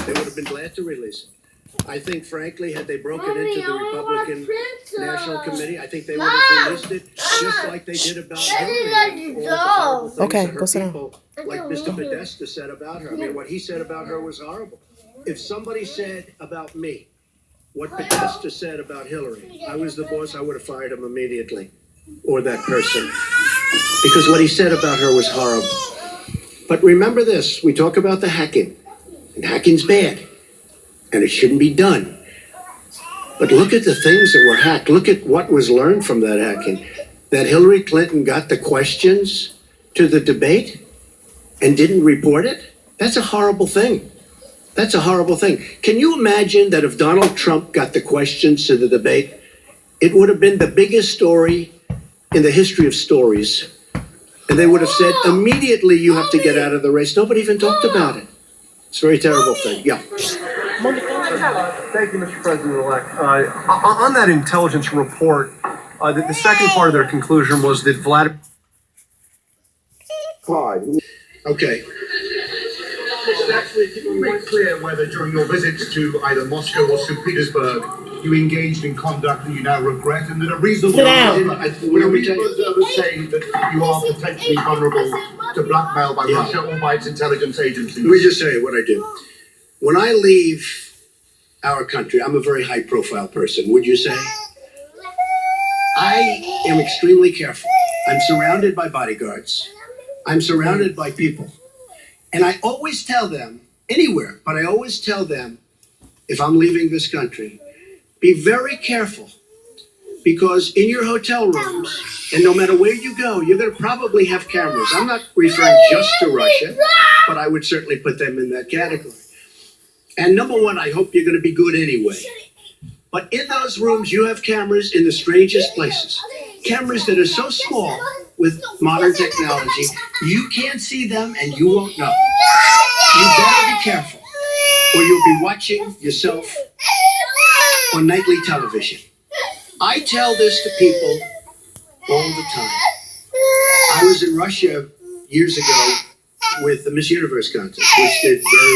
They would have been glad to release it. I think, frankly, had they broken into the Republican National Committee, I think they would have released it just like they did about Hillary. Okay, go sit down. People, like Mr. Podesta said about her. I mean, what he said about her was horrible. If somebody said about me what Podesta said about Hillary, I was the boss, I would have fired him immediately, or that person, because what he said about her was horrible. But remember this, we talk about the hacking, and hacking's bad, and it shouldn't be done. But look at the things that were hacked. Look at what was learned from that hacking. That Hillary Clinton got the questions to the debate and didn't report it? That's a horrible thing. That's a horrible thing. Can you imagine that if Donald Trump got the questions to the debate, it would have been the biggest story in the history of stories. And they would have said, immediately you have to get out of the race. Nobody even talked about it. It's a very terrible thing. Yeah. Thank you, Mr. President-elect. On that intelligence report, the second part of their conclusion was that Vladimir... Okay. It's actually quite clear whether during your visits to either Moscow or St. Petersburg you engaged in conduct that you now regret, and that a reasonable observer saying that you are potentially vulnerable to blackmail by Russia or by its intelligence agencies. Let me just say what I do. When I leave our country, I'm a very high-profile person, would you say? I am extremely careful. I'm surrounded by bodyguards. I'm surrounded by people. And I always tell them, anywhere, but I always tell them, if I'm leaving this country, be very careful. Because in your hotel rooms, and no matter where you go, you're going to probably have cameras. I'm not referring just to Russia, but I would certainly put them in that category. And number one, I hope you're going to be good anyway. But in those rooms, you have cameras in the strangest places. Cameras that are so small with modern technology, you can't see them and you won't know. You better be careful, or you'll be watching yourself on nightly television. I tell this to people all the time. I was in Russia years ago with the Miss Universe contest, which did very